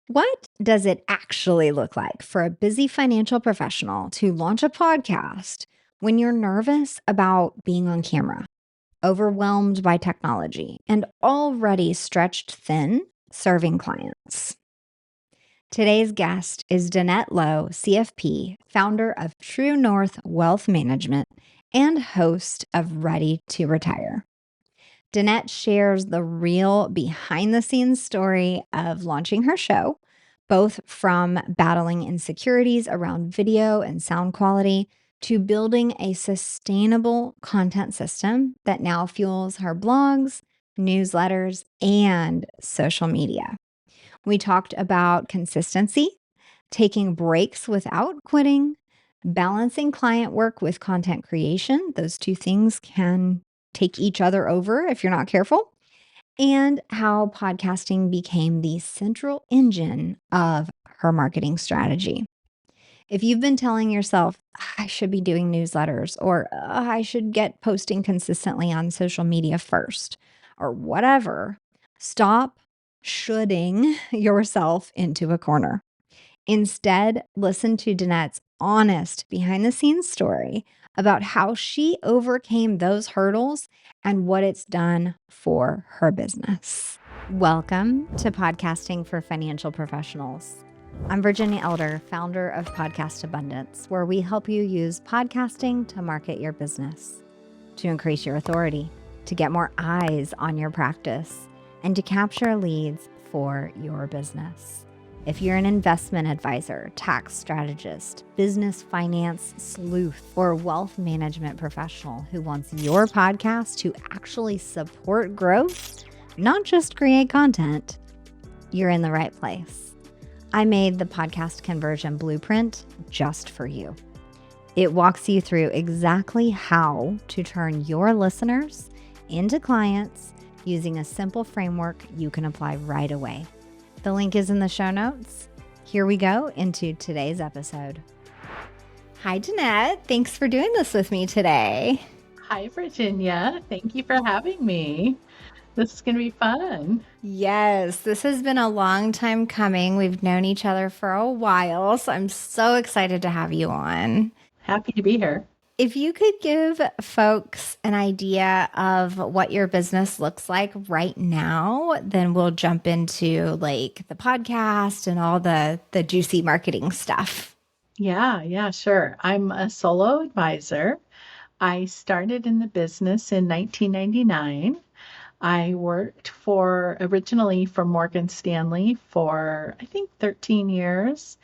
What does it actually look like for a busy financial professional to launch a podcast when you're nervous about being on camera, overwhelmed by technology, and already stretched thin serving clients? Today's guest is Danette Lowe, CFP, founder of True North Wealth Management and host of Ready to Retire. Danette shares the real behind the scenes story of launching her show, both from battling insecurities around video and sound quality to building a sustainable content system that now fuels her blogs, newsletters, and social media. We talked about consistency, taking breaks without quitting, balancing client work with content creation. Those two things can take each other over if you're not careful, and how podcasting became the central engine of her marketing strategy. If you've been telling yourself, I should be doing newsletters, or I should get posting consistently on social media first, or whatever, stop shoulding yourself into a corner. Instead, listen to Danette's honest behind the scenes story about how she overcame those hurdles and what it's done for her business. Welcome to Podcasting for Financial Professionals. I'm Virginia Elder, founder of Podcast Abundance, where we help you use podcasting to market your business, to increase your authority, to get more eyes on your practice, and to capture leads for your business. If you're an investment advisor, tax strategist, business finance sleuth, or wealth management professional who wants your podcast to actually support growth, not just create content, you're in the right place. I made the podcast conversion blueprint just for you. It walks you through exactly how to turn your listeners into clients using a simple framework you can apply right away. The link is in the show notes. Here we go into today's episode. Hi, Danette. Thanks for doing this with me today. Hi, Virginia. Thank you for having me. This is going to be fun. Yes, this has been a long time coming. We've known each other for a while, so I'm so excited to have you on. Happy to be here. If you could give folks an idea of what your business looks like right now, then we'll jump into like the podcast and all the juicy marketing stuff. Yeah, sure. I'm a solo advisor. I started in the business in 1999. I worked originally for Morgan Stanley for, I think, 13 years.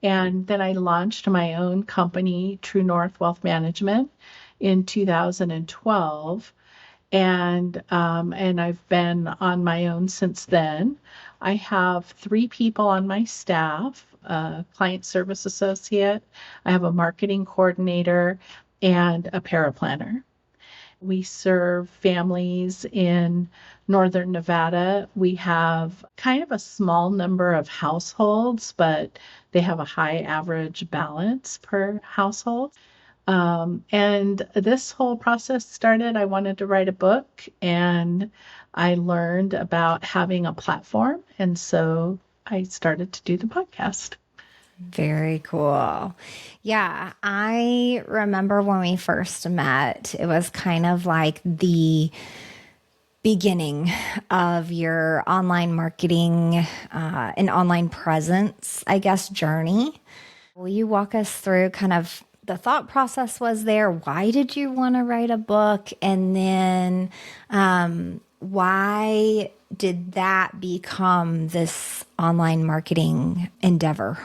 And then I launched my own company, True North Wealth Management, in 2012. And I've been on my own since then. I have 3 people on my staff, a client service associate, I have a marketing coordinator, and a paraplanner. We serve families in Northern Nevada. We have kind of a small number of households, but they have a high average balance per household. And this whole process started, I wanted to write a book, and I learned about having a platform. And so I started to do the podcast. Very cool. Yeah, I remember when we first met, it was kind of like the beginning of your online marketing and online presence, I guess, journey. Will you walk us through kind of the thought process was there? Why did you want to write a book? And then why did that become this online marketing endeavor?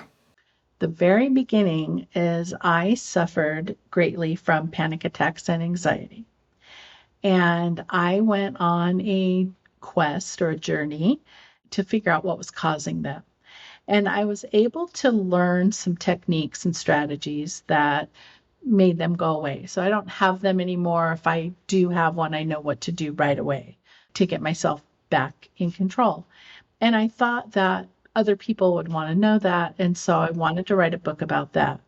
The very beginning is I suffered greatly from panic attacks and anxiety. And I went on a quest or a journey to figure out what was causing them. And I was able to learn some techniques and strategies that made them go away. So I don't have them anymore. If I do have one, I know what to do right away to get myself back in control. And I thought that other people would want to know that. And so I wanted to write a book about that.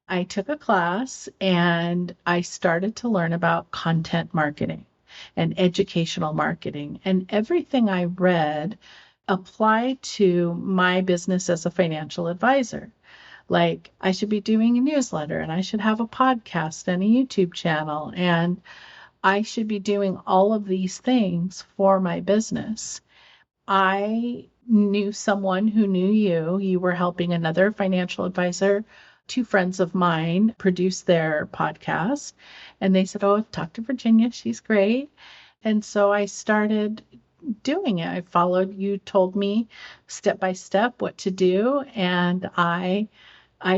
I took a class and I started to learn about content marketing and educational marketing. And everything I read apply to my business as a financial advisor. Like, I should be doing a newsletter, and I should have a podcast and a YouTube channel, and I should be doing all of these things for my business. I knew someone who knew you. You were helping another financial advisor. Two friends of mine produce their podcast, and they said, "Oh, talk to Virginia. She's great." And so I started doing it. I followed, you told me step by step what to do, and I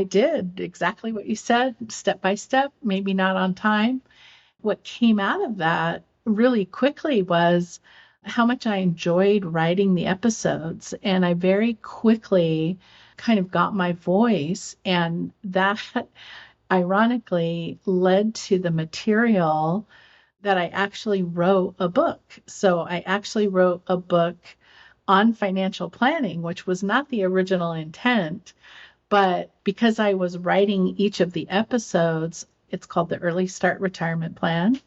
did exactly what you said, step by step, maybe not on time. What came out of that really quickly was how much I enjoyed writing the episodes. And I very quickly kind of got my voice. And that ironically led to the material that I actually wrote a book. So I actually wrote a book on financial planning, which was not the original intent. But because I was writing each of the episodes, it's called the Early Start Retirement Plan,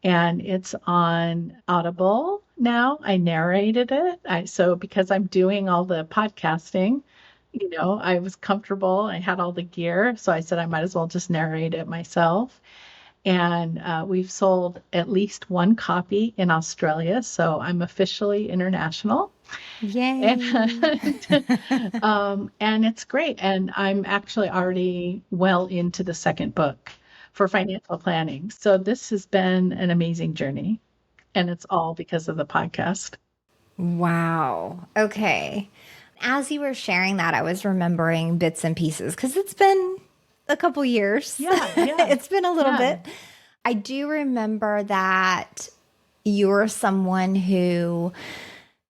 and it's on Audible now. I narrated it. So because I'm doing all the podcasting, I was comfortable. I had all the gear. So I said I might as well just narrate it myself. And we've sold at least one copy in Australia. So I'm officially international. Yay. And it's great. And I'm actually already well into the second book for financial planning. So this has been an amazing journey. And it's all because of the podcast. Wow. Okay. As you were sharing that, I was remembering bits and pieces because it's been a couple years. Yeah. It's been a little Yeah. bit. I do remember that you're someone who,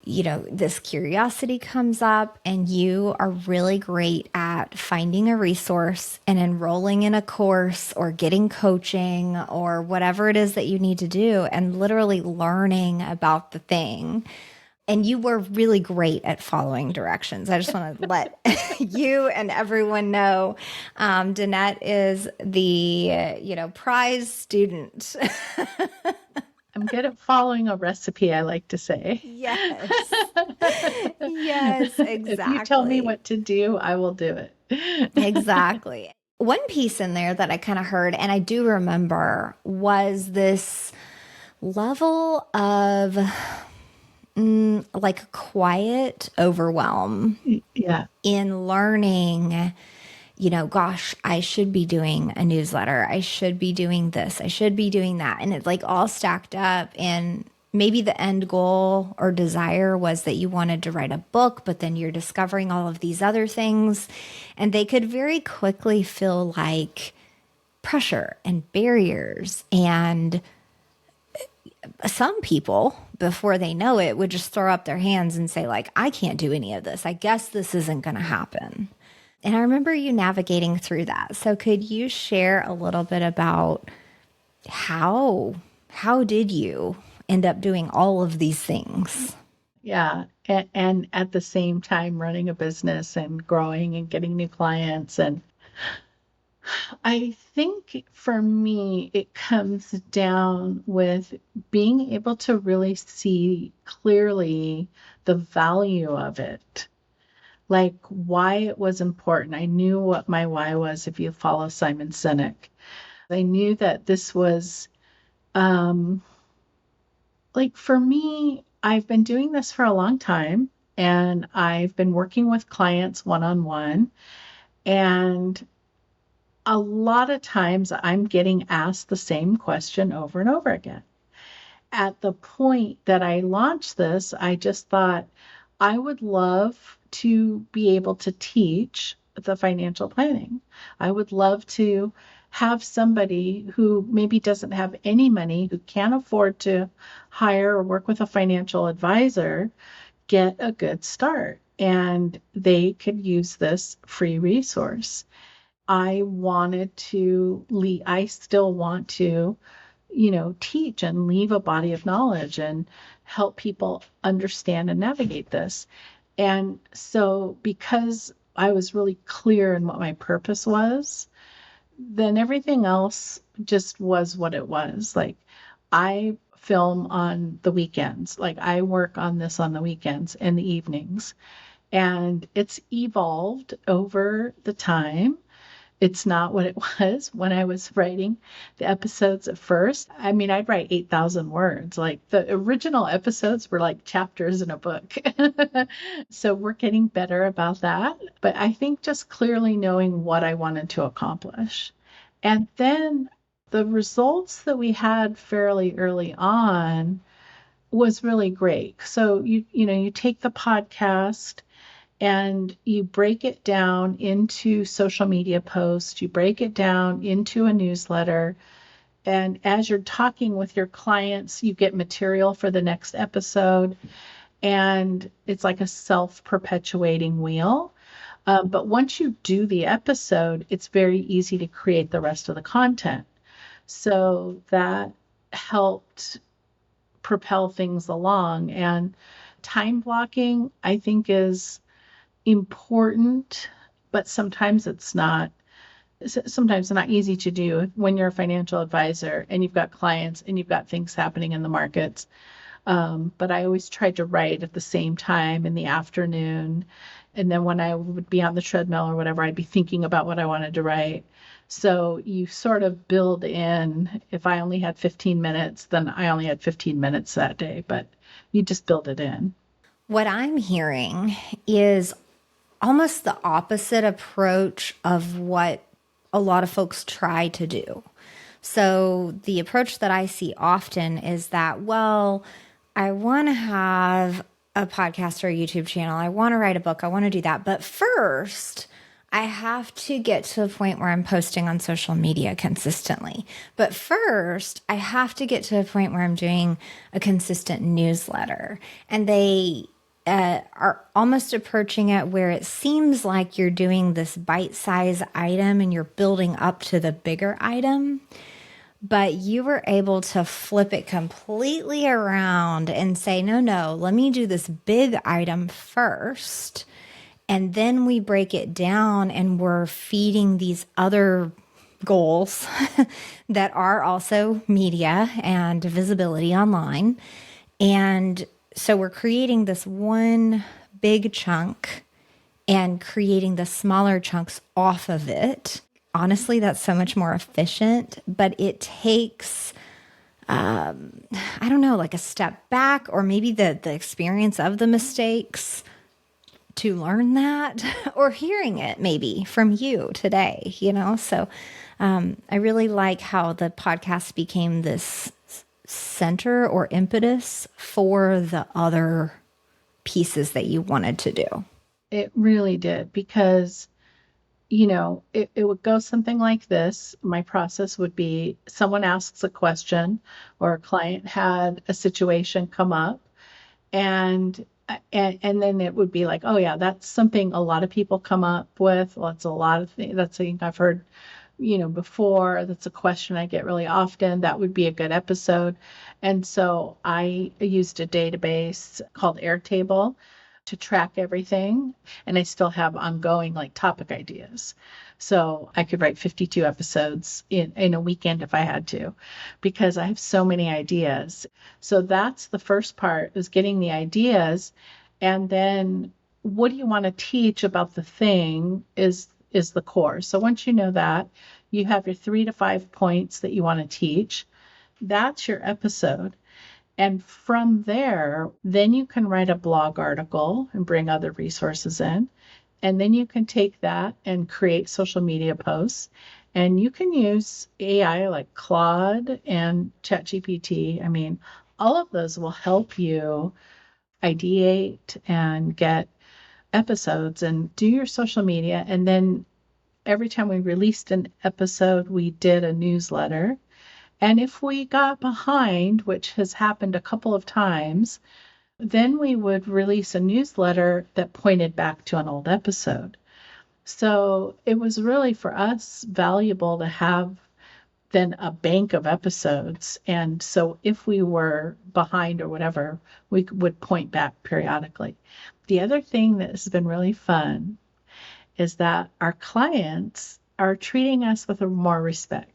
this curiosity comes up and you are really great at finding a resource and enrolling in a course or getting coaching or whatever it is that you need to do and literally learning about the thing. And you were really great at following directions. I just want to let you and everyone know, Danette is the, prize student. I'm good at following a recipe, I like to say. Yes. Yes, exactly. If you tell me what to do, I will do it. Exactly. One piece in there that I kind of heard, and I do remember, was this level of like quiet overwhelm Yeah. in learning, gosh, I should be doing a newsletter. I should be doing this. I should be doing that. And it's like all stacked up. And maybe the end goal or desire was that you wanted to write a book, but then you're discovering all of these other things. And they could very quickly feel like pressure and barriers. And some people, before they know it, would just throw up their hands and say, like, I can't do any of this. I guess this isn't going to happen. And I remember you navigating through that. So could you share a little bit about how did you end up doing all of these things? Yeah. And at the same time, running a business and growing and getting new clients. And I think for me, it comes down with being able to really see clearly the value of it, like why it was important. I knew what my why was if you follow Simon Sinek. I knew that this was, like for me, I've been doing this for a long time and I've been working with clients one-on-one. And a lot of times I'm getting asked the same question over and over again. At the point that I launched this, I just thought I would love to be able to teach the financial planning. I would love to have somebody who maybe doesn't have any money, who can't afford to hire or work with a financial advisor, get a good start. And they could use this free resource. I still want to, teach and leave a body of knowledge and help people understand and navigate this. And so because I was really clear in what my purpose was, then everything else just was what it was. Like I film on the weekends. Like I work on this on the weekends and the evenings. And it's evolved over the time. It's not what it was when I was writing the episodes at first. I mean, I'd write 8,000 words. Like the original episodes were like chapters in a book. So we're getting better about that. But I think just clearly knowing what I wanted to accomplish. And then the results that we had fairly early on was really great. So you take the podcast and you break it down into social media posts, you break it down into a newsletter. And as you're talking with your clients, you get material for the next episode. And it's like a self-perpetuating wheel. But once you do the episode, it's very easy to create the rest of the content. So that helped propel things along. And time blocking, I think, is important, but sometimes it's not. Sometimes it's not easy to do when you're a financial advisor and you've got clients and you've got things happening in the markets. But I always tried to write at the same time in the afternoon. And then when I would be on the treadmill or whatever, I'd be thinking about what I wanted to write. So you sort of build in, if I only had 15 minutes, then I only had 15 minutes that day, but you just build it in. What I'm hearing is almost the opposite approach of what a lot of folks try to do. So the approach that I see often is that, well, I want to have a podcast or a YouTube channel. I want to write a book. I want to do that. But first, I have to get to the point where I'm posting on social media consistently. But first, I have to get to a point where I'm doing a consistent newsletter. And they are almost approaching it where it seems like you're doing this bite-sized item and you're building up to the bigger item. But you were able to flip it completely around and say, no, let me do this big item first. And then we break it down and we're feeding these other goals that are also media and visibility online. And so we're creating this one big chunk and creating the smaller chunks off of it. Honestly, that's so much more efficient, but it takes, I don't know, like a step back or maybe the experience of the mistakes to learn that or hearing it maybe from you today, So I really like how the podcast became this center or impetus for the other pieces that you wanted to do. It really did because, it would go something like this. My process would be someone asks a question or a client had a situation come up and then it would be like, oh yeah, that's something a lot of people come up with. Well, it's a lot of things. That's something I've heard, before. That's a question I get really often. That would be a good episode. And so I used a database called Airtable to track everything. And I still have ongoing like topic ideas. So I could write 52 episodes in a weekend if I had to, because I have so many ideas. So that's the first part, is getting the ideas. And then what do you want to teach about the thing is the core. So once you know that, you have your 3 to 5 points that you want to teach. That's your episode. And from there, then you can write a blog article and bring other resources in. And then you can take that and create social media posts. And you can use AI like Claude and ChatGPT. I mean, all of those will help you ideate and get episodes and do your social media. And then every time we released an episode, we did a newsletter. And if we got behind, which has happened a couple of times, then we would release a newsletter that pointed back to an old episode. So it was really for us valuable to have then a bank of episodes. And so if we were behind or whatever, we would point back periodically. The other thing that has been really fun is that our clients are treating us with more respect.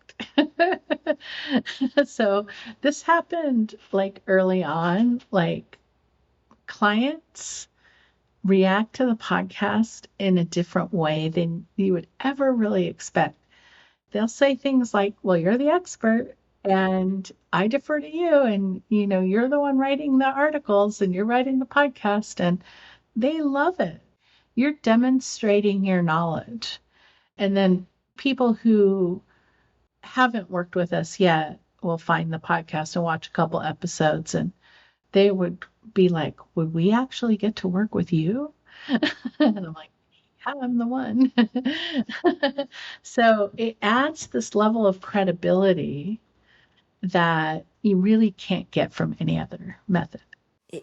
So this happened like early on, like clients react to the podcast in a different way than you would ever really expect. They'll say things like, well, you're the expert and I defer to you. And, you're the one writing the articles and you're writing the podcast. And they love it. You're demonstrating your knowledge. And then people who haven't worked with us yet will find the podcast and watch a couple episodes and they would be like, would we actually get to work with you? And I'm like, yeah, I'm the one. So it adds this level of credibility that you really can't get from any other method.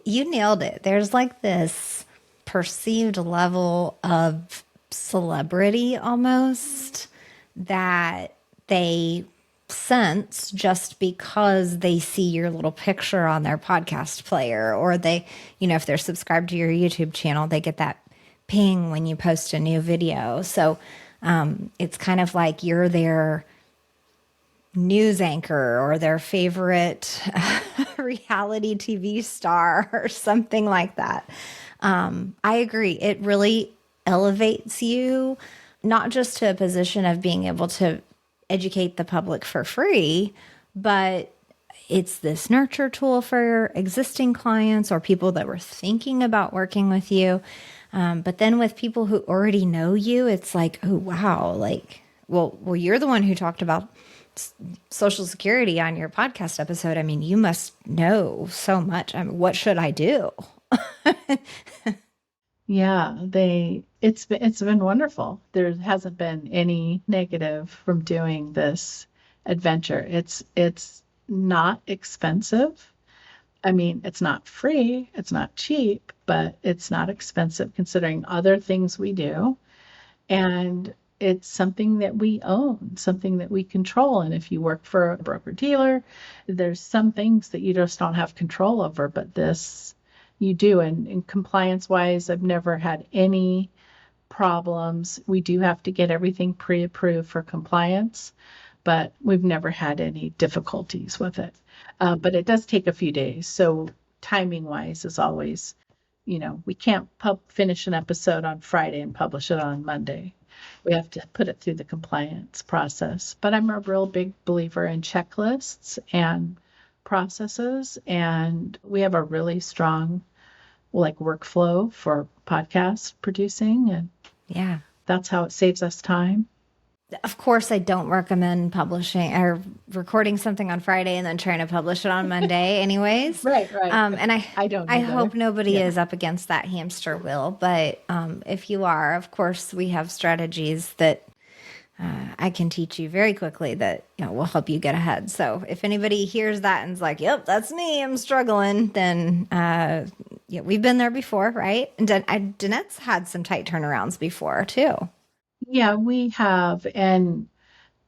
You nailed it. There's like this perceived level of celebrity almost that they sense just because they see your little picture on their podcast player, or they, if they're subscribed to your YouTube channel, they get that ping when you post a new video. So it's kind of like you're their news anchor or their favorite reality TV star or something like that. I agree. It really elevates you, not just to a position of being able to educate the public for free, but it's this nurture tool for existing clients or people that were thinking about working with you. But then with people who already know you, it's like, oh, wow. Like, well, you're the one who talked about Social Security on your podcast episode. I mean, you must know so much. I mean, what should I do? Yeah, it's been wonderful. There hasn't been any negative from doing this adventure. It's not expensive. I mean, it's not free, it's not cheap, but it's not expensive considering other things we do. And it's something that we own, something that we control. And if you work for a broker dealer, there's some things that you just don't have control over, but this you do. And compliance wise, I've never had any problems. We do have to get everything pre-approved for compliance, but we've never had any difficulties with it. But it does take a few days. So timing wise is always, we can't finish an episode on Friday and publish it on Monday. We have to put it through the compliance process. But I'm a real big believer in checklists and processes. And we have a really strong workflow for podcast producing. And yeah, that's how it saves us time. Of course, I don't recommend publishing or recording something on Friday and then trying to publish it on Monday anyways. Right. And I don't I either. hope nobody is up against that hamster wheel. But if you are, of course, we have strategies that I can teach you very quickly that will help you get ahead. So if anybody hears that and is like, yep, that's me, I'm struggling, then we've been there before, right? And Danette's had some tight turnarounds before too. Yeah, we have, and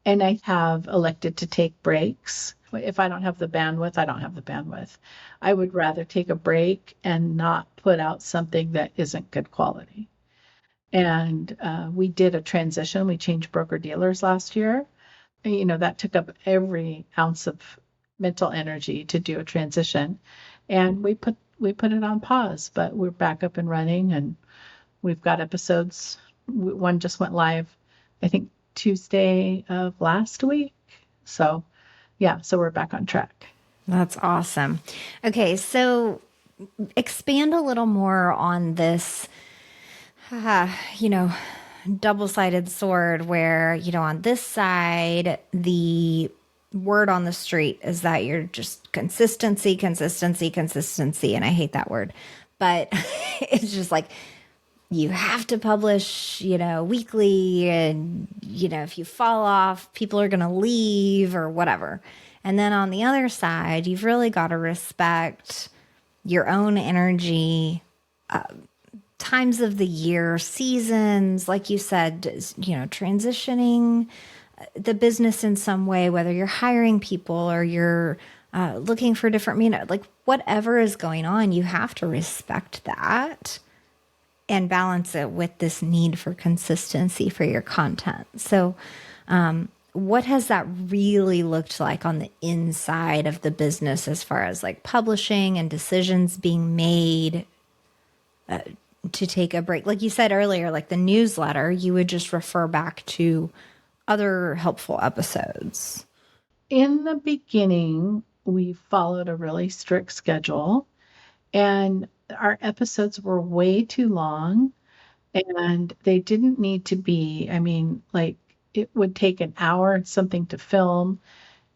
I have elected to take breaks. If I don't have the bandwidth, I don't have the bandwidth. I would rather take a break and not put out something that isn't good quality. And we did a transition. We changed broker dealers last year. That took up every ounce of mental energy to do a transition. And we put it on pause, but we're back up and running, and we've got episodes. One just went live, I think, Tuesday of last week. So, so we're back on track. That's awesome. Okay, so expand a little more on this, double-sided sword where, on this side, the word on the street is that you're just consistency. And I hate that word, but it's just like, you have to publish, weekly, and, if you fall off, people are going to leave or whatever. And then on the other side, you've really got to respect your own energy, times of the year, seasons, like you said, transitioning the business in some way, whether you're hiring people or you're looking for different, whatever is going on, you have to respect that and balance it with this need for consistency for your content. So what has that really looked like on the inside of the business as far as like publishing and decisions being made to take a break? Like you said earlier, like the newsletter, you would just refer back to other helpful episodes. In the beginning, we followed a really strict schedule, and our episodes were way too long, and they didn't need to be. I mean, like it would take an hour and something to film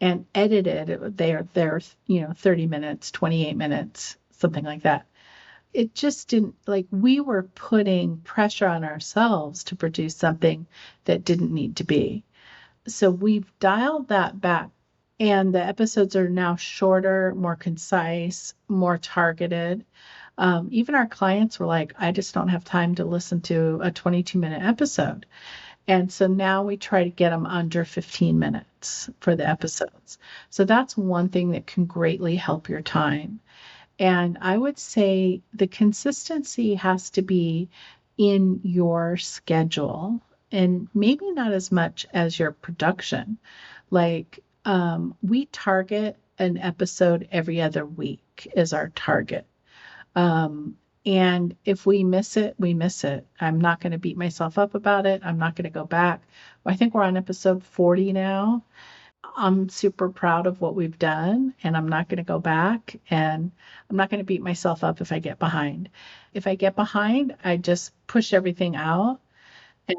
and edit it. They're 30 minutes, 28 minutes, something like that. It just didn't, like, we were putting pressure on ourselves to produce something that didn't need to be. So we've dialed that back, and the episodes are now shorter, more concise, more targeted. Even our clients were like, I just don't have time to listen to a 22-minute episode. And so now we try to get them under 15 minutes for the episodes. So that's one thing that can greatly help your time. And I would say the consistency has to be in your schedule and maybe not as much as your production. Like, we target an episode every other week is our target. And if we miss it, we miss it. I'm not going to beat myself up about it. I'm not going to go back. I think we're on episode 40 now. I'm super proud of what we've done, and I'm not going to go back, and I'm not going to beat myself up if I get behind. If I get behind, I just push everything out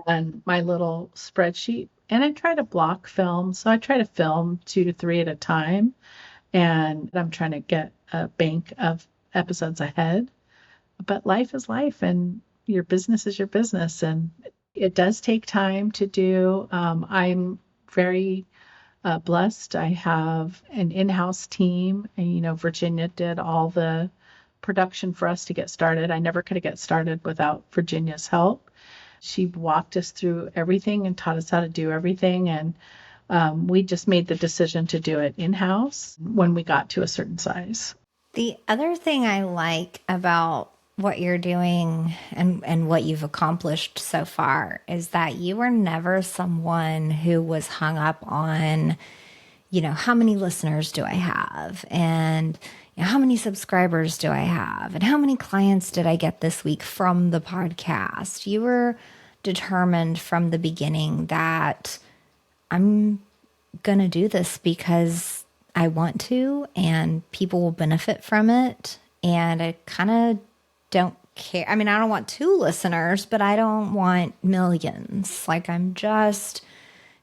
and my little spreadsheet, and I try to block film. So I try to film 2 to 3 at a time, and I'm trying to get a bank of episodes ahead. But life is life, and your business is your business, and it does take time to do. I'm very blessed. I have an in-house team, and Virginia did all the production for us to get started. I never could have get started without Virginia's help. She walked us through everything and taught us how to do everything, and we just made the decision to do it in-house when we got to a certain size. The other thing I like about what you're doing and what you've accomplished so far is that you were never someone who was hung up on, how many listeners do I have? And how many subscribers do I have? And how many clients did I get this week from the podcast? You were determined from the beginning that I'm going to do this because I want to, and people will benefit from it. And I kind of don't care. I mean, I don't want 2 listeners, but I don't want millions. Like, I'm just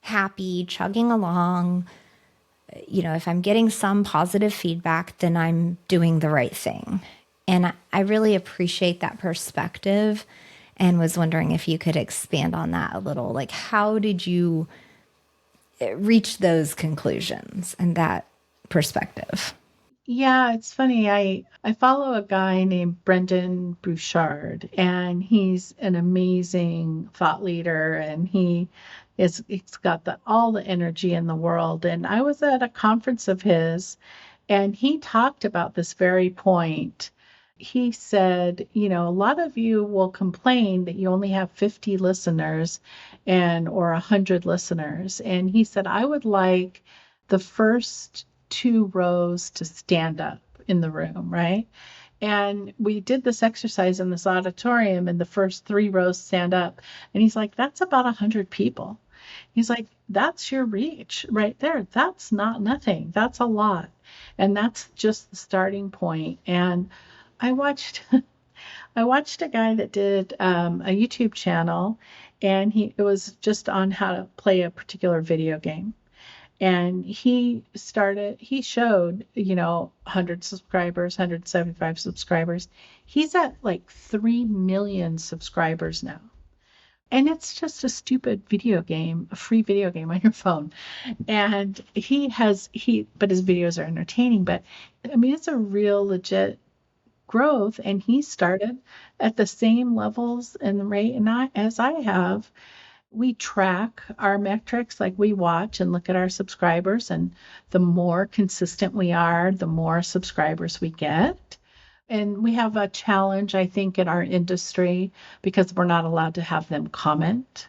happy chugging along. If I'm getting some positive feedback, then I'm doing the right thing. And I really appreciate that perspective, and was wondering if you could expand on that a little. Like, how did you reach those conclusions and that perspective? Yeah, it's funny. I follow a guy named Brendan Bouchard, and he's an amazing thought leader, and he's got all the energy in the world. And I was at a conference of his, and he talked about this very point. He said, a lot of you will complain that you only have 50 listeners or 100 listeners. And he said, I would like the first 2 rows to stand up in the room, right? And we did this exercise in this auditorium, and the first 3 rows stand up. And he's like, that's about 100 people. He's like, that's your reach right there. That's not nothing. That's a lot. And that's just the starting point. And I watched a guy that did a YouTube channel, and it was just on how to play a particular video game. And he showed, 100 subscribers, 175 subscribers. He's at like 3 million subscribers now. And it's just a stupid video game, a free video game on your phone. And but his videos are entertaining, but I mean, it's a real legit growth. And he started at the same levels and the rate as I have. We track our metrics, like we watch and look at our subscribers, and the more consistent we are, the more subscribers we get. And we have a challenge, I think, in our industry because we're not allowed to have them comment.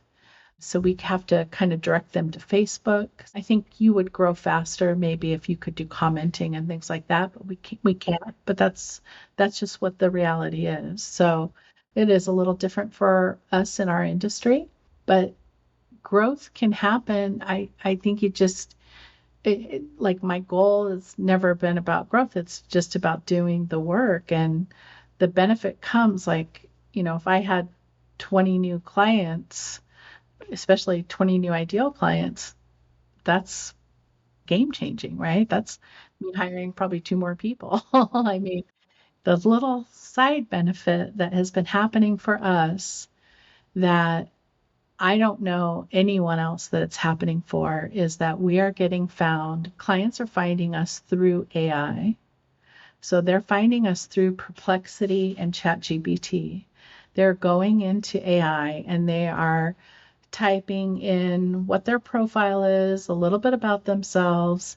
So we have to kind of direct them to Facebook. I think you would grow faster maybe if you could do commenting and things like that, but we can't. But that's just what the reality is. So it is a little different for us in our industry, but growth can happen. I think like my goal has never been about growth. It's just about doing the work, and the benefit comes like, if I had 20 new clients, especially 20 new ideal clients, that's game changing, right? That's me hiring probably two more people. I mean, the little side benefit that has been happening for us that I don't know anyone else that it's happening for is that we are getting found. Clients are finding us through AI. So they're finding us through Perplexity and ChatGPT. They're going into AI and they are typing in what their profile is, a little bit about themselves,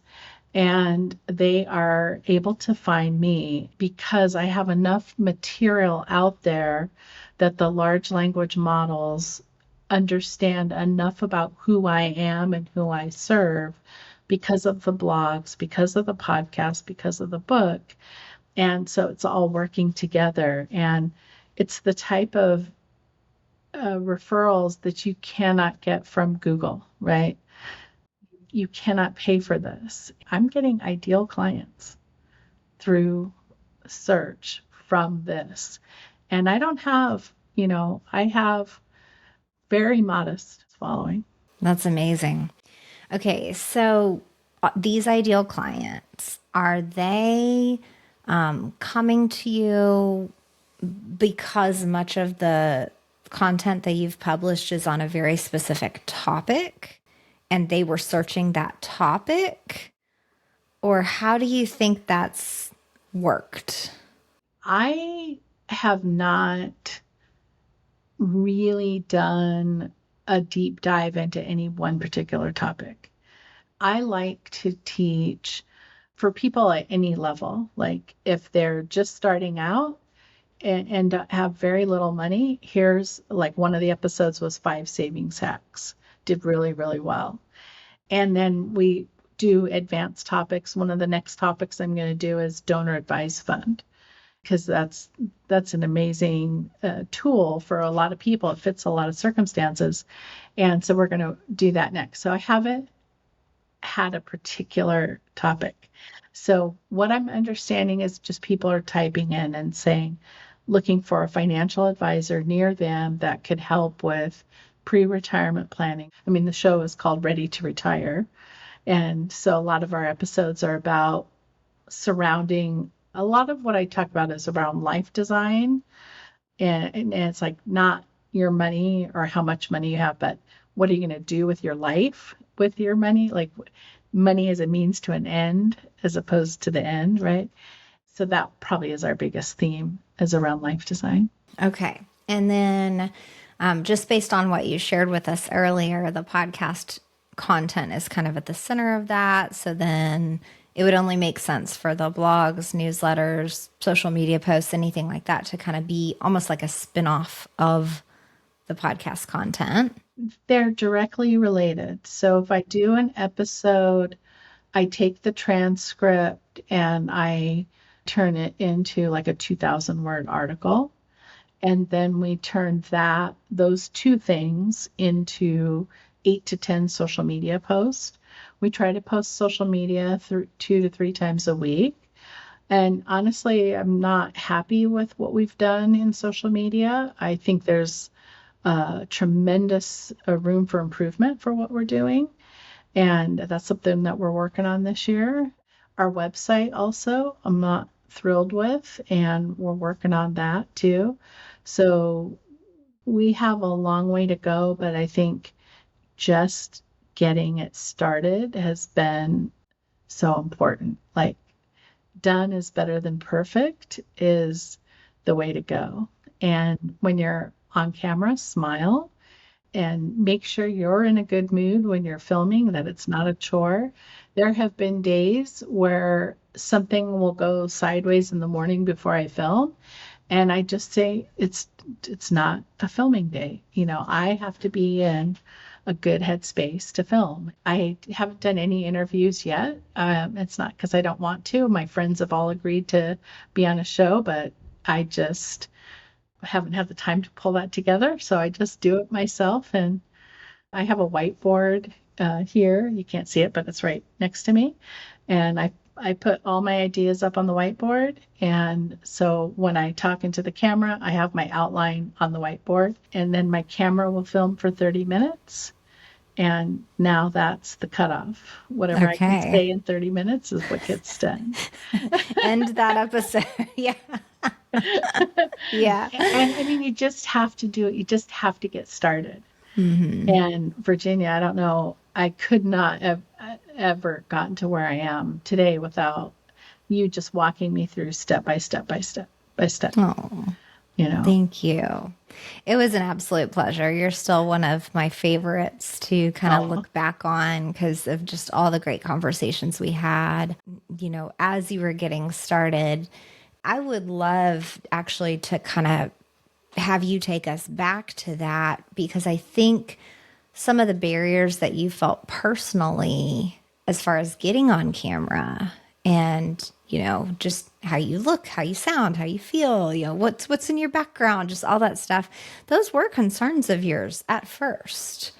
and they are able to find me because I have enough material out there that the large language models understand enough about who I am and who I serve because of the blogs, because of the podcast, because of the book. And so it's all working together. And it's the type of referrals that you cannot get from Google, right? You cannot pay for this. I'm getting ideal clients through search from this. And I don't have, I have very modest following. That's amazing. Okay, so these ideal clients, are they coming to you because much of the content that you've published is on a very specific topic and they were searching that topic? Or how do you think that's worked? I have not really done a deep dive into any one particular topic. I like to teach for people at any level. Like if they're just starting out and have very little money, here's like one of the episodes was 5 savings hacks. Did really, really well. And then we do advanced topics. One of the next topics I'm going to do is donor advised fund because that's an amazing tool for a lot of people. It fits a lot of circumstances. And so we're going to do that next. So I haven't had a particular topic. So what I'm understanding is just people are typing in and saying, looking for a financial advisor near them that could help with pre-retirement planning. I mean, the show is called Ready to Retire. And so a lot of our episodes are about surrounding a lot of what I talk about is around life design. And it's like not your money or how much money you have, but what are you going to do with your life with your money? Like money as a means to an end as opposed to the end, right? So that probably is our biggest theme is around life design. Okay. And then just based on what you shared with us earlier, the podcast content is kind of at the center of that. So then it would only make sense for the blogs, newsletters, social media posts, anything like that to kind of be almost like a spin-off of the podcast content. They're directly related. So if I do an episode, I take the transcript and I turn it into like a 2,000 word article. And then we turn those two things into 8 to 10 social media posts. We try to post social media 2 to 3 times a week. And honestly, I'm not happy with what we've done in social media. I think there's tremendous room for improvement for what we're doing. And that's something that we're working on this year. Our website also, I'm not thrilled with, and we're working on that too. So we have a long way to go, but I think just getting it started has been so important. Like done is better than perfect is the way to go. And when you're on camera, smile and make sure you're in a good mood when you're filming, that it's not a chore. There have been days where something will go sideways in the morning before I film, And I just say it's not a filming day. I have to be in a good headspace to film. I haven't done any interviews yet. It's not because I don't want to. My friends have all agreed to be on a show, but I just haven't had the time to pull that together. So I just do it myself. And I have a whiteboard here. You can't see it, but it's right next to me. And I put all my ideas up on the whiteboard. And so when I talk into the camera, I have my outline on the whiteboard. And then my camera will film for 30 minutes. And now that's the cutoff. Whatever I can Okay. say in 30 minutes is what gets done. End that episode. Yeah. Yeah. And I mean, you just have to do it. You just have to get started. Hmm. And Virginia, I don't know, I could not have ever gotten to where I am today without you just walking me through step by step by step by step, Oh, you know. thank you. It was an absolute pleasure. You're still one of my favorites to kind of Oh, look back on because of just all the great conversations we had. As you were getting started, I would love actually to kind of have you take us back to that because I think some of the barriers that you felt personally as far as getting on camera and just how you look, how you sound, how you feel, what's in your background, just all that stuff, those were concerns of yours at first,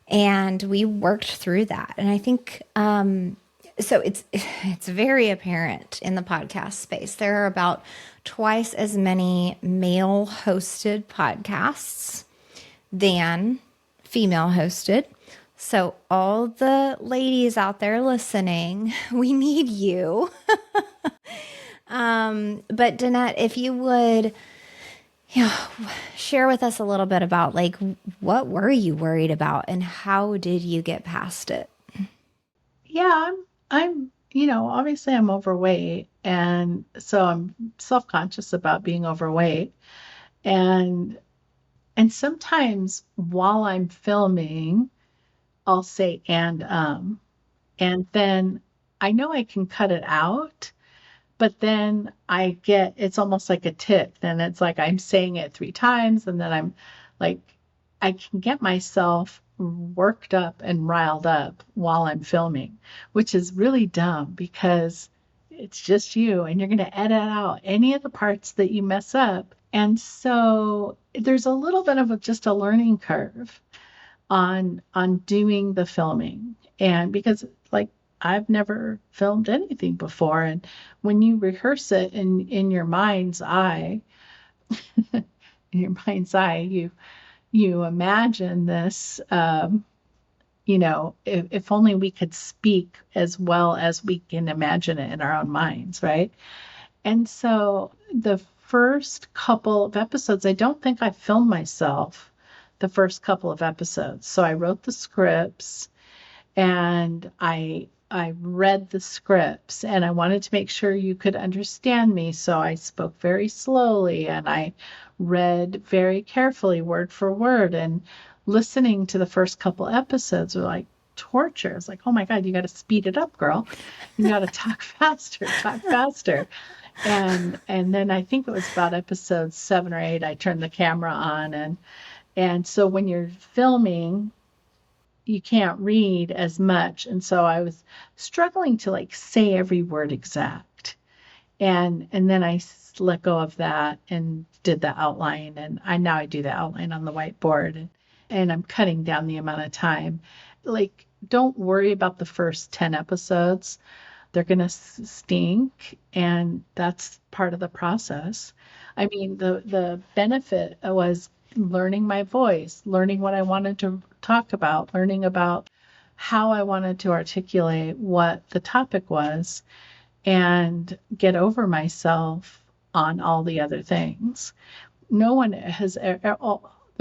and we worked through that. And I think so it's very apparent in the podcast space there are about twice as many male hosted podcasts than female hosted. So, all the ladies out there listening, we need you. But Danette, if you would share with us a little bit about like what were you worried about and how did you get past it? yeah, obviously I'm overweight. And so I'm self-conscious about being overweight. And, and sometimes while I'm filming, I'll say, and then I know I can cut it out. But then it's almost like a tic. Then it's like I'm saying it 3 times, and then I'm like, I can get myself worked up and riled up while I'm filming, which is really dumb because it's just you and you're going to edit out any of the parts that you mess up. And so there's a little bit of just a learning curve on doing the filming. And because like I've never filmed anything before, and when you rehearse it in your mind's eye, in your mind's eye, you imagine this. If only we could speak as well as we can imagine it in our own minds, right? And so the first couple of episodes, I don't think I filmed myself the first couple of episodes. So I wrote the scripts and I read the scripts and I wanted to make sure you could understand me. So I spoke very slowly and I read very carefully, word for word. And listening to the first couple episodes were like torture. It's like, oh my God, you got to speed it up, girl. You got to talk faster, talk faster. And then I think it was about episode 7 or 8, I turned the camera on and so when you're filming, you can't read as much. And so I was struggling to like say every word exact. And then I let go of that and did the outline. And now I do the outline on the whiteboard and I'm cutting down the amount of time. Like, don't worry about the first 10 episodes. They're going to stink. And that's part of the process. I mean, the benefit was learning my voice, learning what I wanted to talk about, learning about how I wanted to articulate what the topic was and get over myself on all the other things. No one has, the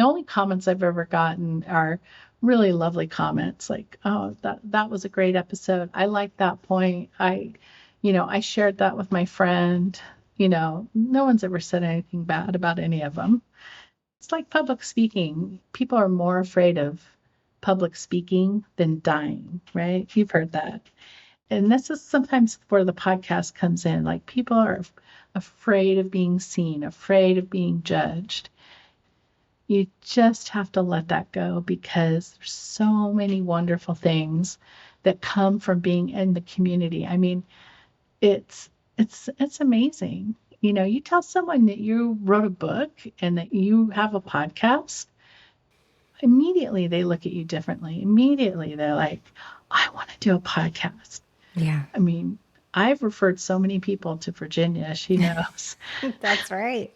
only comments I've ever gotten are really lovely comments like, oh, that was a great episode. I like that point. I shared that with my friend. No one's ever said anything bad about any of them. It's like public speaking. People are more afraid of public speaking than dying, right? You've heard that. And this is sometimes where the podcast comes in. Like people are afraid of being seen, afraid of being judged. You just have to let that go because there's so many wonderful things that come from being in the community. I mean, it's amazing. You know, you tell someone that you wrote a book and that you have a podcast, immediately they look at you differently. Immediately they're like, I want to do a podcast. Yeah. I mean, I've referred so many people to Virginia, she knows. That's right.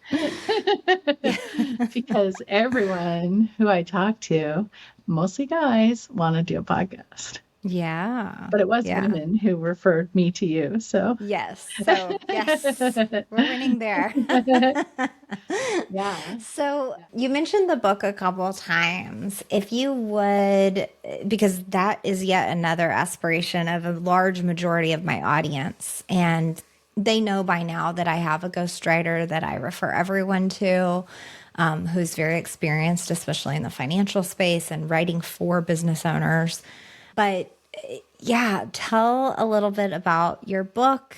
Because everyone who I talk to, mostly guys, want to do a podcast. Yeah. But it was Yeah. women who referred me to you. So, Yes. So, yes, we're winning there. yeah. So, you mentioned the book a couple of times. If you would, because that is yet another aspiration of a large majority of my audience. And they know by now that I have a ghostwriter that I refer everyone to, who's very experienced, especially in the financial space and writing for business owners. But yeah, tell a little bit about your book.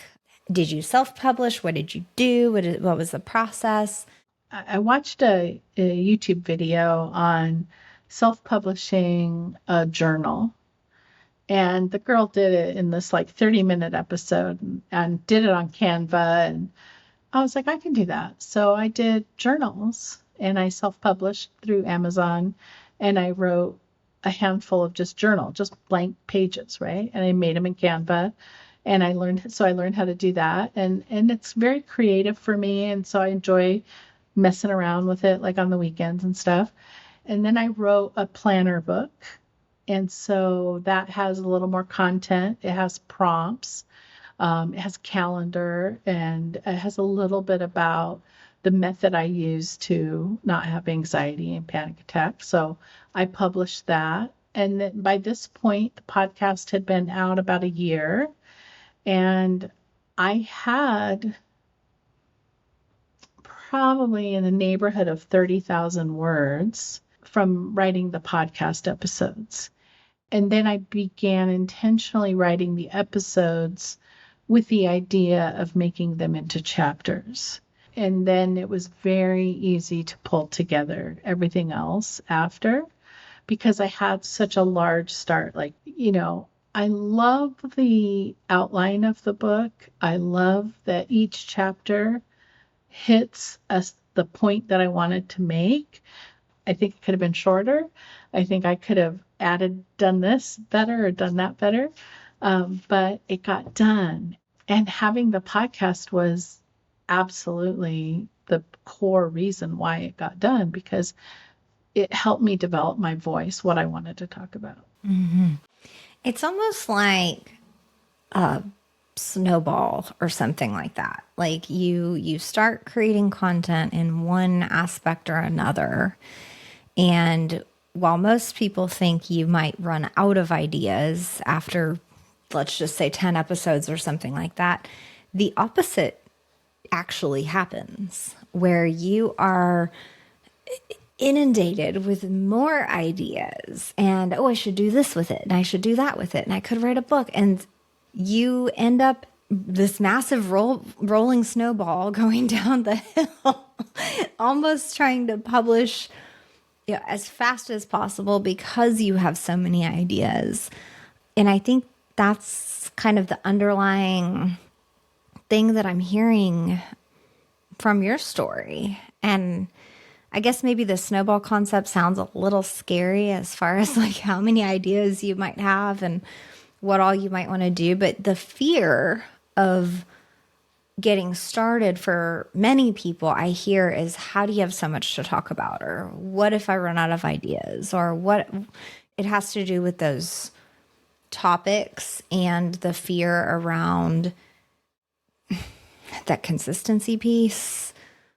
Did you self-publish? What did you do? What was the process? I watched a YouTube video on self-publishing a journal. And the girl did it in this like 30-minute episode and did it on Canva. And I was like, I can do that. So I did journals and I self-published through Amazon and I wrote a handful of just blank pages, right? And I made them in Canva and I learned how to do that. And it's very creative for me. And so I enjoy messing around with it like on the weekends and stuff. And then I wrote a planner book. And so that has a little more content. It has prompts. It has calendar and it has a little bit about the method I use to not have anxiety and panic attacks. So I published that. And then by this point, the podcast had been out about a year. And I had probably in the neighborhood of 30,000 words from writing the podcast episodes. And then I began intentionally writing the episodes with the idea of making them into chapters. And then it was very easy to pull together everything else after because I had such a large start. Like, you know, I love the outline of the book. I love that each chapter hits the point that I wanted to make. I think it could have been shorter. I think I could have done this better or done that better. But it got done. And having the podcast was absolutely the core reason why it got done because it helped me develop my voice, what I wanted to talk about. Mm-hmm. It's almost like a Snowball or something like that. Like you start creating content in one aspect or another. And while most people think you might run out of ideas after, let's just say 10 episodes or something like that, the opposite actually happens where you are inundated with more ideas and, oh, I should do this with it and I should do that with it and I could write a book. And you end up this massive rolling snowball going down the hill, almost trying to publish as fast as possible because you have so many ideas. And I think that's kind of the underlying thing that I'm hearing from your story. And I guess maybe the snowball concept sounds a little scary as far as like how many ideas you might have and what all you might want to do. But the fear of getting started for many people I hear is, how do you have so much to talk about? Or what if I run out of ideas? Or what it has to do with those topics and the fear around that consistency piece.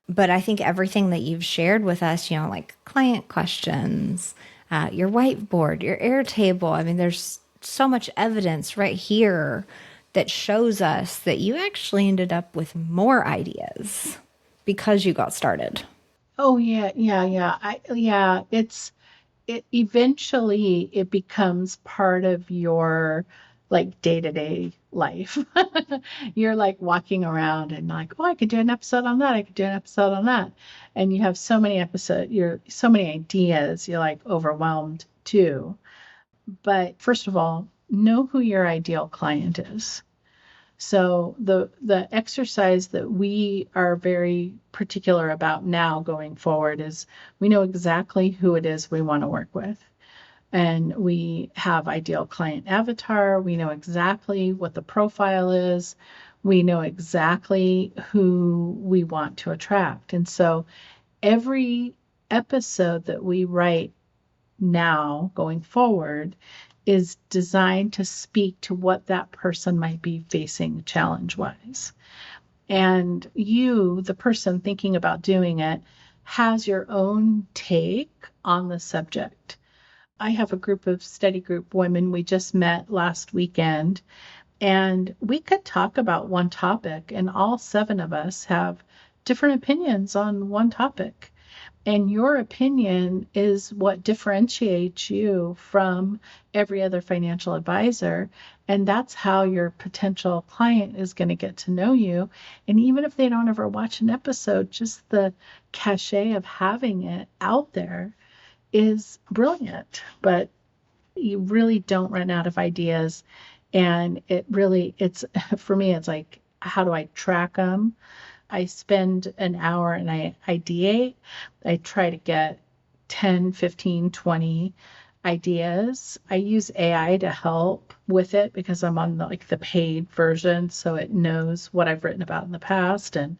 But I think everything that you've shared with us, like client questions, your whiteboard, your Airtable, I mean, there's so much evidence right here that shows us that you actually ended up with more ideas because you got started. Oh yeah. It eventually it becomes part of your like day-to-day life. You're like walking around and like, oh, I could do an episode on that. I could do an episode on that. And you have so many so many ideas, you're like overwhelmed too. But first of all, know who your ideal client is. So the exercise that we are very particular about now going forward is we know exactly who it is we want to work with. And we have ideal client avatar. We know exactly what the profile is. We know exactly who we want to attract. And so every episode that we write now going forward is designed to speak to what that person might be facing challenge wise. And you, the person thinking about doing it, has your own take on the subject. I have a group of study group women. We just met last weekend, and we could talk about one topic, and all 7 of us have different opinions on one topic. And your opinion is what differentiates you from every other financial advisor. And that's how your potential client is going to get to know you. And even if they don't ever watch an episode, just the cachet of having it out there is brilliant. But you really don't run out of ideas. And it's for me, it's like, how do I track them? I spend an hour and I ideate. I try to get 10, 15, 20 ideas. I use AI to help with it because I'm on the paid version. So it knows what I've written about in the past and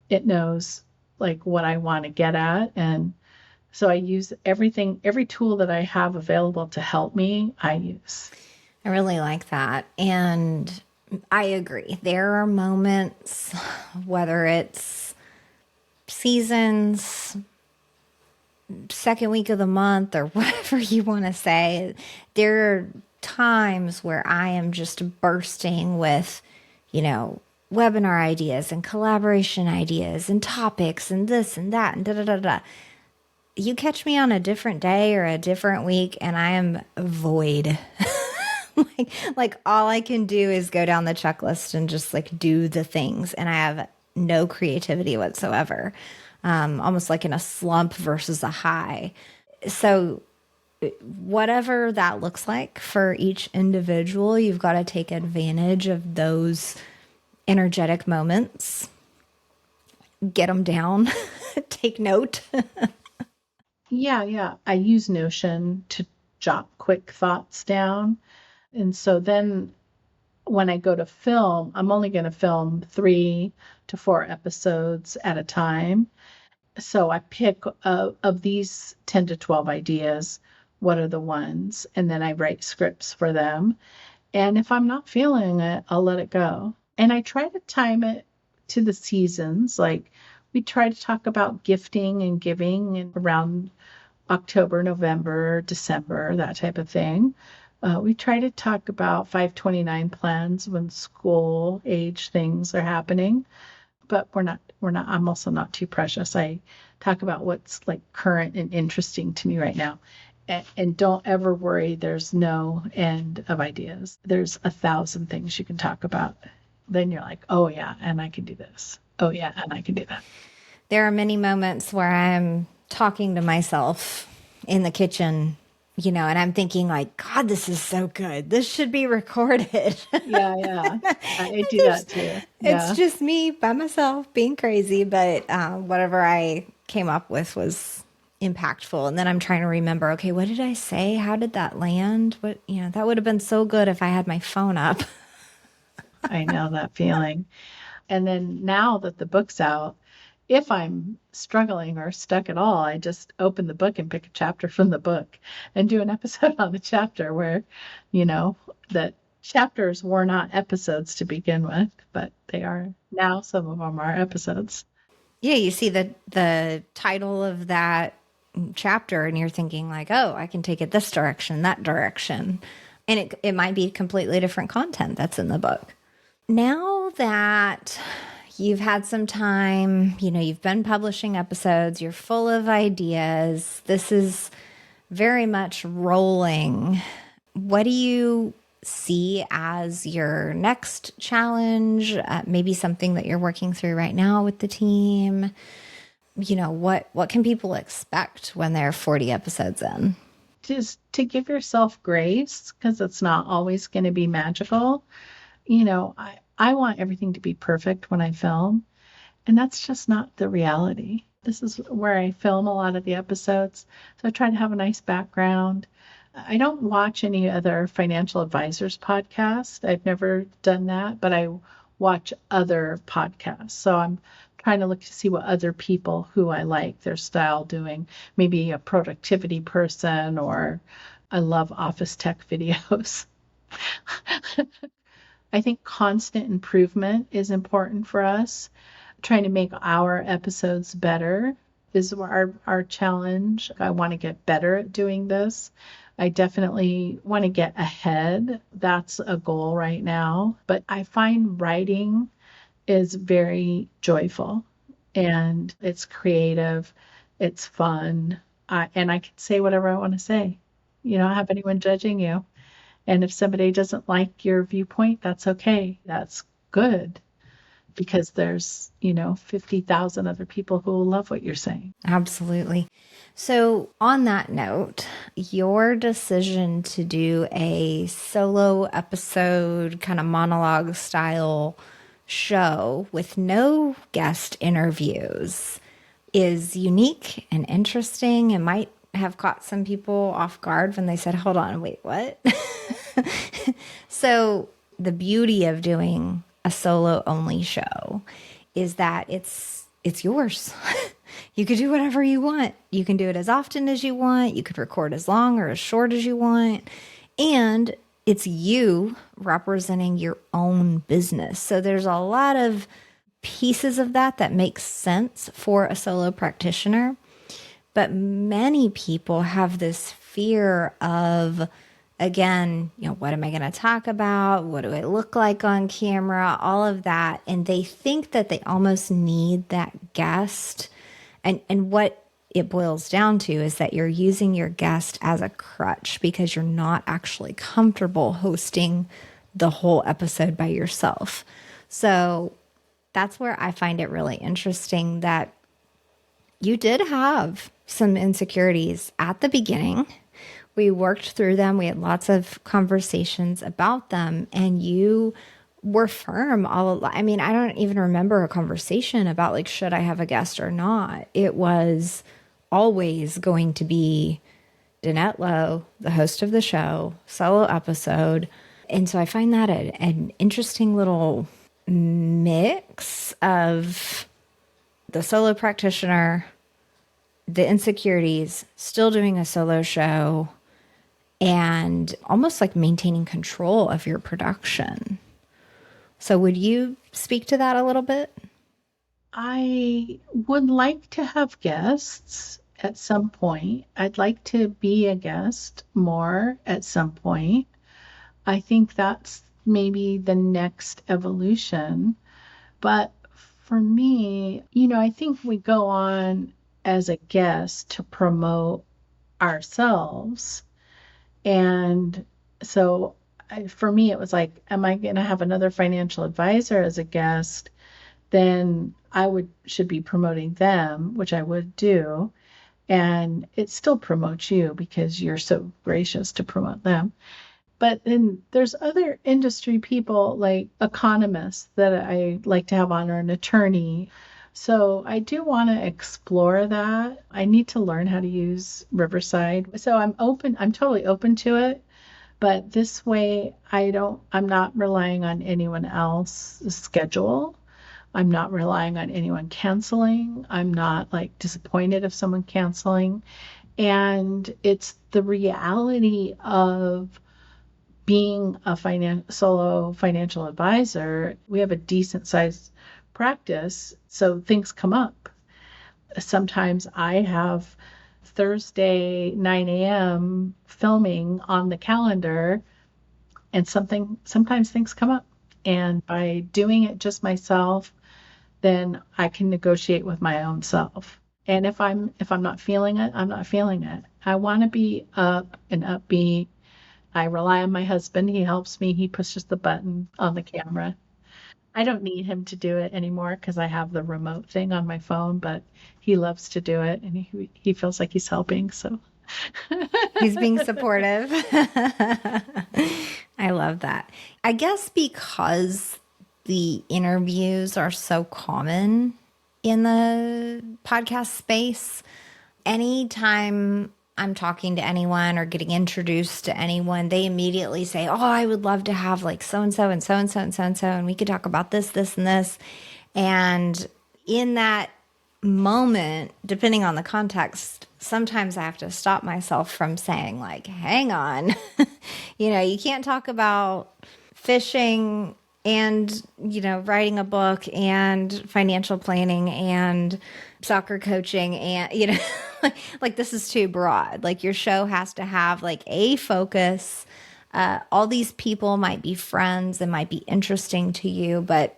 it knows like what I want to get at. And so I use everything, every tool that I have available to help me, I use. I really like that. And I agree. There are moments, whether it's seasons, second week of the month, or whatever you want to say, there are times where I am just bursting with, webinar ideas and collaboration ideas and topics and this and that and da da da da. You catch me on a different day or a different week and I am void. like all I can do is go down the checklist and just do the things. And I have no creativity whatsoever. Almost like in a slump versus a high. So whatever that looks like for each individual, you've got to take advantage of those energetic moments, get them down, take note. Yeah. I use Notion to jot quick thoughts down. And so then when I go to film, I'm only going to film 3 to 4 episodes at a time. So I pick of these 10 to 12 ideas, what are the ones? And then I write scripts for them. And if I'm not feeling it, I'll let it go. And I try to time it to the seasons. Like we try to talk about gifting and giving and around October, November, December, that type of thing. We try to talk about 529 plans when school age things are happening, but I'm also not too precious. I talk about what's current and interesting to me right now. And don't ever worry, there's no end of ideas. There's 1,000 things you can talk about. Then you're like, oh yeah, and I can do this. Oh yeah, and I can do that. There are many moments where I'm talking to myself in the kitchen, and I'm thinking God, this is so good. This should be recorded. Yeah. I do that too. Yeah. It's just me by myself being crazy, but whatever I came up with was impactful. And then I'm trying to remember, okay, what did I say? How did that land? That would have been so good if I had my phone up. I know that feeling. And then now that the book's out, if I'm struggling or stuck at all, I just open the book and pick a chapter from the book and do an episode on the chapter where, that chapters were not episodes to begin with, but they are now. Some of them are episodes. Yeah, you see the title of that chapter and you're thinking oh, I can take it this direction, that direction. And it might be completely different content that's in the book. Now that you've had some time, you've been publishing episodes, you're full of ideas, this is very much rolling. What do you see as your next challenge? Maybe something that you're working through right now with the team? What can people expect when they're 40 episodes in? Just to give yourself grace, because it's not always going to be magical. I want everything to be perfect when I film, and that's just not the reality. This is where I film a lot of the episodes. So I try to have a nice background. I don't watch any other financial advisors podcast. I've never done that, but I watch other podcasts. So I'm trying to look to see what other people who I like their style doing, maybe a productivity person, or I love office tech videos. I think constant improvement is important for us. Trying to make our episodes better is our challenge. I want to get better at doing this. I definitely want to get ahead. That's a goal right now. But I find writing is very joyful and it's creative, it's fun, and I can say whatever I want to say. You don't have anyone judging you. And if somebody doesn't like your viewpoint, that's okay. That's good because there's, 50,000 other people who will love what you're saying. Absolutely. So, on that note, your decision to do a solo episode, kind of monologue style show with no guest interviews is unique and interesting and might have caught some people off guard when they said, hold on, wait, what? So the beauty of doing a solo only show is that it's yours. You could do whatever you want. You can do it as often as you want. You could record as long or as short as you want. And it's you representing your own business. So there's a lot of pieces of that make sense for a solo practitioner. But many people have this fear of, again, what am I going to talk about? What do I look like on camera? All of that. And they think that they almost need that guest. And what it boils down to is that you're using your guest as a crutch because you're not actually comfortable hosting the whole episode by yourself. So that's where I find it really interesting that you did have some insecurities at the beginning. We worked through them. We had lots of conversations about them, and you were firm all along. I mean, I don't even remember a conversation about like, should I have a guest or not? It was always going to be Danette Lowe, the host of the show, solo episode. And so I find that an interesting little mix of the solo practitioner, the insecurities, still doing a solo show, and almost like maintaining control of your production. So would you speak to that a little bit? I would like to have guests at some point. I'd like to be a guest more at some point. I think that's maybe the next evolution. But for me, I think we go on as a guest to promote ourselves. And so for me, it was like, am I going to have another financial advisor as a guest? Then should be promoting them, which I would do. And it still promotes you because you're so gracious to promote them. But then there's other industry people like economists that I like to have on, or an attorney. So I do want to explore that. I need to learn how to use Riverside. So I'm totally open to it. But this way, I'm not relying on anyone else's schedule. I'm not relying on anyone canceling. I'm not like disappointed if someone canceling. And it's the reality of being a solo financial advisor. We have a decent sized practice, so things come up. Sometimes I have Thursday 9 a.m. filming on the calendar, and sometimes things come up. And by doing it just myself, then I can negotiate with my own self. And if I'm not feeling it, I'm not feeling it. I want to be up and upbeat. I rely on my husband. He helps me. He pushes the button on the camera. I don't need him to do it anymore because I have the remote thing on my phone, but he loves to do it and he feels like he's helping. So He's being supportive. I love that. I guess because the interviews are so common in the podcast space, anytime I'm talking to anyone or getting introduced to anyone, they immediately say, "Oh, I would love to have like so and so and so and so and so and so, and we could talk about this, this, and this." And in that moment, depending on the context, sometimes I have to stop myself from saying, like, hang on, you can't talk about fishing and, writing a book and financial planning and soccer coaching and, like this is too broad. Like your show has to have like a focus. All these people might be friends and might be interesting to you, but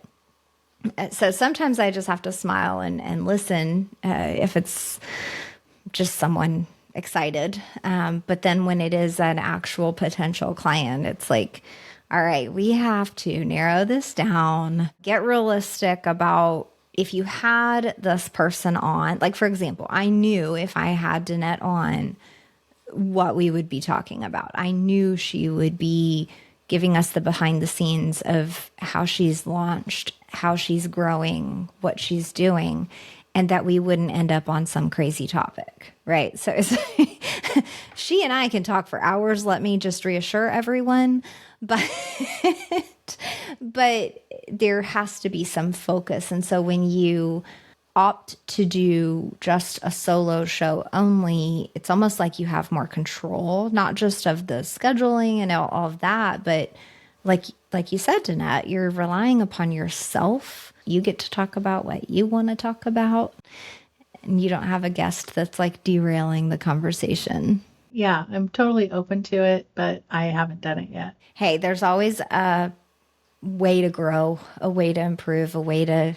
so sometimes I just have to smile and listen if it's just someone excited. But then when it is an actual potential client, it's like, all right, we have to narrow this down, get realistic about if you had this person on. Like, for example, I knew if I had Danette on, what we would be talking about. I knew she would be giving us the behind the scenes of how she's launched, how she's growing, what she's doing, and that we wouldn't end up on some crazy topic, right? So she and I can talk for hours, let me just reassure everyone, but but there has to be some focus. And so when you opt to do just a solo show only, it's almost like you have more control, not just of the scheduling and all of that, but like you said, Danette, you're relying upon yourself. You get to talk about what you want to talk about, and you don't have a guest that's like derailing the conversation. yeah, I'm totally open to it, but I haven't done it yet. Hey, there's always a way to grow, a way to improve, a way to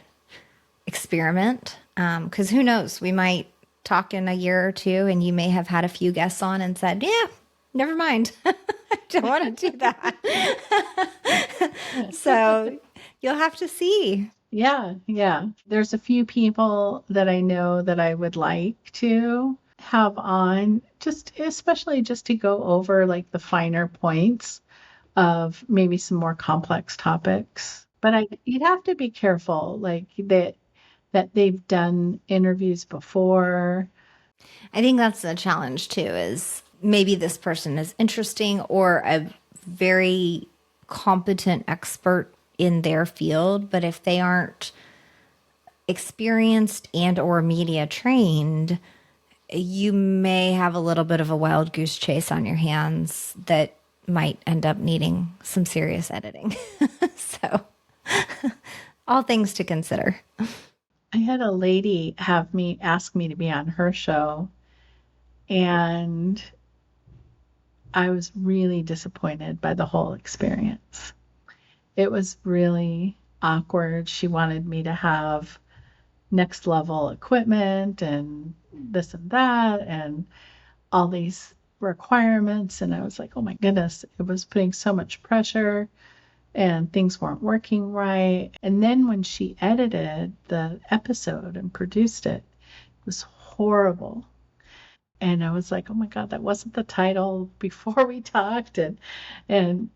experiment. Because who knows, we might talk in a year or two and you may have had a few guests on and said, yeah, never mind. I don't want to do that. So you'll have to see. Yeah, yeah. There's a few people that I know that I would like to have on, just especially just to go over like the finer points of maybe some more complex topics. But you'd have to be careful, like that they've done interviews before. I think that's the challenge too, is maybe this person is interesting or a very competent expert in their field, but if they aren't experienced and or media trained, you may have a little bit of a wild goose chase on your hands that might end up needing some serious editing. So all things to consider. I had a lady ask me to be on her show, and I was really disappointed by the whole experience. It was really awkward. She wanted me to have next level equipment and this and that and all these requirements. And I was like, oh my goodness, it was putting so much pressure and things weren't working right. And then when she edited the episode and produced it, it was horrible. And I was like, oh my God, that wasn't the title before we talked. And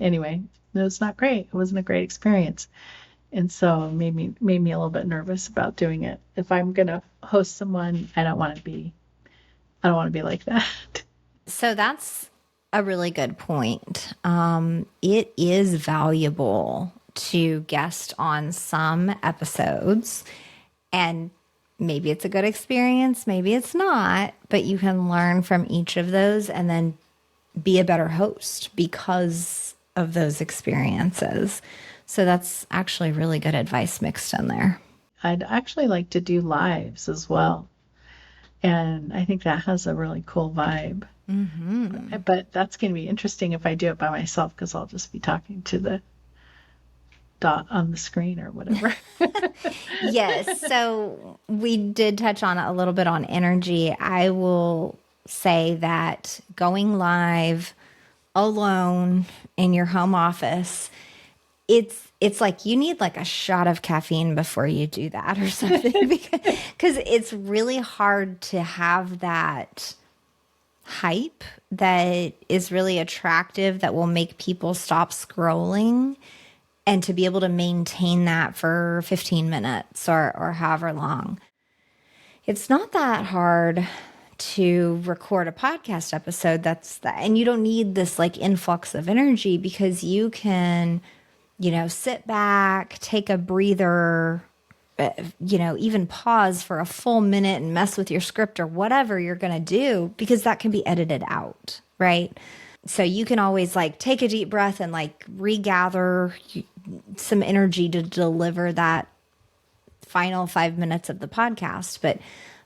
anyway, it was not great. It wasn't a great experience. And so it made me a little bit nervous about doing it. If I'm gonna host someone, I don't want to be like that. So that's a really good point. It is valuable to guest on some episodes, and maybe it's a good experience, maybe it's not, but you can learn from each of those and then be a better host because of those experiences. So that's actually really good advice mixed in there. I'd actually like to do lives as well. And I think that has a really cool vibe. Mm-hmm. But that's going to be interesting if I do it by myself because I'll just be talking to the dot on the screen or whatever. Yes. So we did touch on a little bit on energy. I will say that going live alone in your home office, it's like you need like a shot of caffeine before you do that or something because it's really hard to have that hype that is really attractive that will make people stop scrolling and to be able to maintain that for 15 minutes or however long. It's not that hard to record a podcast episode and you don't need this like influx of energy because you can, sit back, take a breather, even pause for a full minute and mess with your script or whatever you're going to do because that can be edited out, right? So you can always like take a deep breath and like regather some energy to deliver that final 5 minutes of the podcast.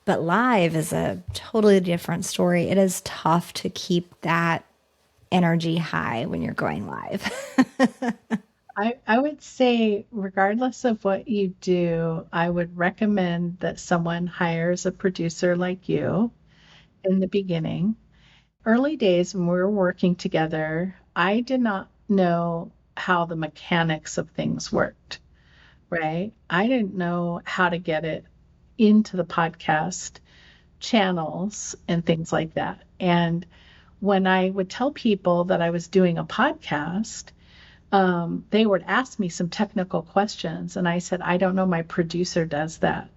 But live is a totally different story. It is tough to keep that energy high when you're going live. I would say, regardless of what you do, I would recommend that someone hires a producer like you in the beginning. Early days when we were working together, I did not know how the mechanics of things worked, right? I didn't know how to get it into the podcast channels and things like that. And when I would tell people that I was doing a podcast, they would ask me some technical questions. And I said, I don't know, my producer does that.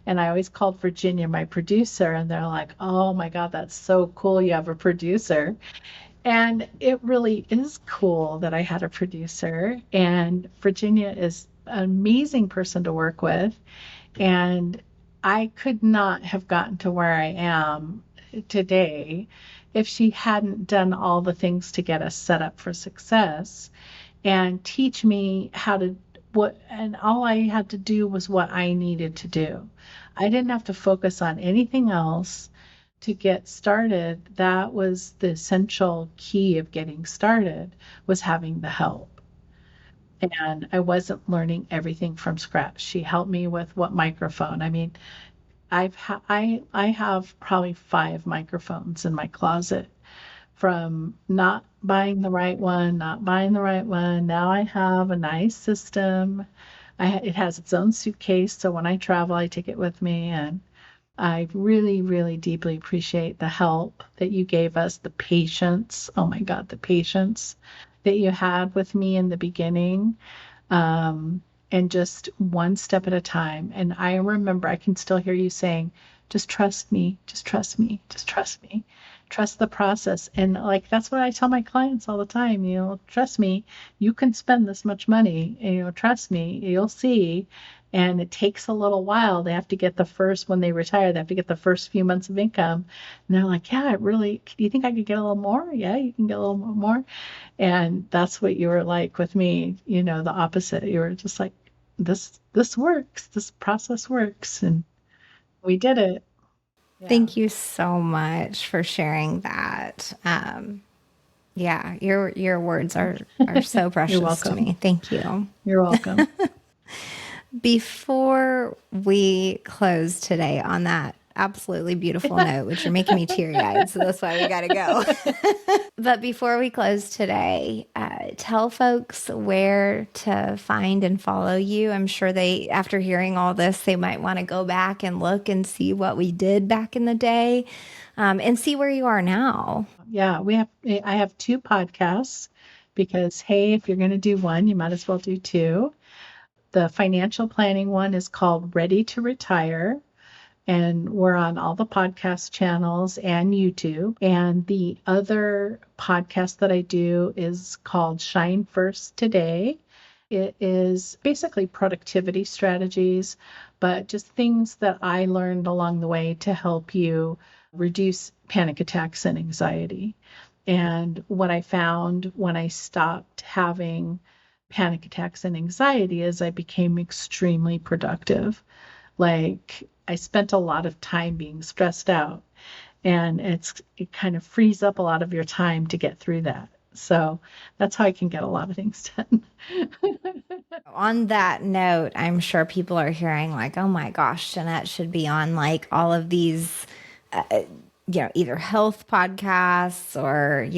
And I always called Virginia my producer, and they're like, oh my God, that's so cool. You have a producer. And it really is cool that I had a producer. And Virginia is an amazing person to work with. And I could not have gotten to where I am today if she hadn't done all the things to get us set up for success and teach me how to and all I had to do was what I needed to do. I didn't have to focus on anything else to get started. That was the essential key of getting started, was having the help. And I wasn't learning everything from scratch. She helped me with what microphone. I mean, I have probably 5 microphones in my closet from not buying the right one, not buying the right one. Now I have a nice system. It has its own suitcase, so when I travel, I take it with me. And I really, really deeply appreciate the help that you gave us, the patience. Oh my God, the patience that you had with me in the beginning. And just one step at a time. And I remember I can still hear you saying, just trust me, just trust me, just trust me, trust the process. And like, that's what I tell my clients all the time, trust me, you can spend this much money, and, trust me, you'll see. And it takes a little while. They have to get when they retire, they have to get the first few months of income. And they're like, yeah, do you think I could get a little more? Yeah, you can get a little more. And that's what you were like with me, the opposite. You were just like, this works, this process works. And we did it. Yeah. Thank you so much for sharing that. Yeah, your words are so precious to me. Thank you. You're welcome. Before we close today on that absolutely beautiful note, which you're making me teary-eyed, so that's why we got to go. But before we close today, tell folks where to find and follow you. I'm sure after hearing all this, they might want to go back and look and see what we did back in the day, and see where you are now. Yeah, I have 2 podcasts because, hey, if you're going to do one, you might as well do 2. The financial planning one is called Ready to Retire, and we're on all the podcast channels and YouTube. And the other podcast that I do is called Shine First Today. It is basically productivity strategies, but just things that I learned along the way to help you reduce panic attacks and anxiety. And what I found when I stopped having panic attacks and anxiety is I became extremely productive. Like, I spent a lot of time being stressed out, and it kind of frees up a lot of your time to get through that. So that's how I can get a lot of things done. On that note, I'm sure people are hearing like, oh my gosh, Danette should be on like all of these either health podcasts or,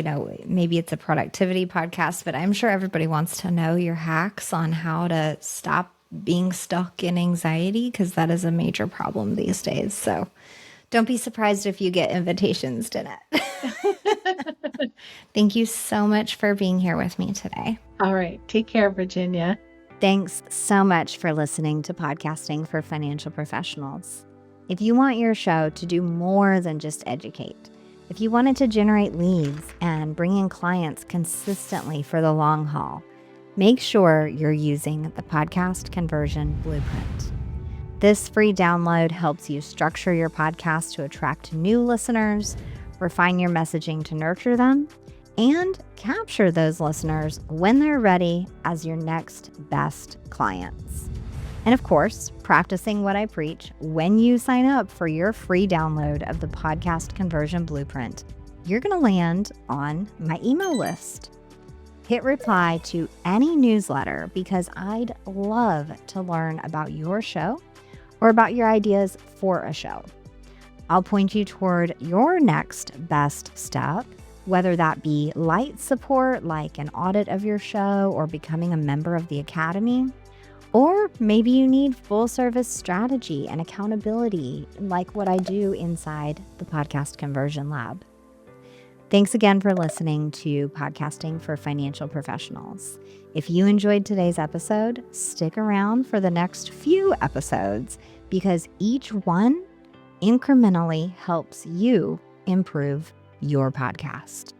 maybe it's a productivity podcast, but I'm sure everybody wants to know your hacks on how to stop being stuck in anxiety, because that is a major problem these days. So don't be surprised if you get invitations, Danette. Thank you so much for being here with me today. All right. Take care, Virginia. Thanks so much for listening to Podcasting for Financial Professionals. If you want your show to do more than just educate, if you want it to generate leads and bring in clients consistently for the long haul, make sure you're using the Podcast Conversion Blueprint. This free download helps you structure your podcast to attract new listeners, refine your messaging to nurture them, and capture those listeners when they're ready as your next best clients. And of course, practicing what I preach when you sign up for your free download of the Podcast Conversion Blueprint, you're going to land on my email list. Hit reply to any newsletter because I'd love to learn about your show or about your ideas for a show. I'll point you toward your next best step, whether that be light support like an audit of your show or becoming a member of the Academy. Or maybe you need full service strategy and accountability like what I do inside the Podcast Conversion Lab. Thanks again for listening to Podcasting for Financial Professionals. If you enjoyed today's episode, stick around for the next few episodes because each one incrementally helps you improve your podcast.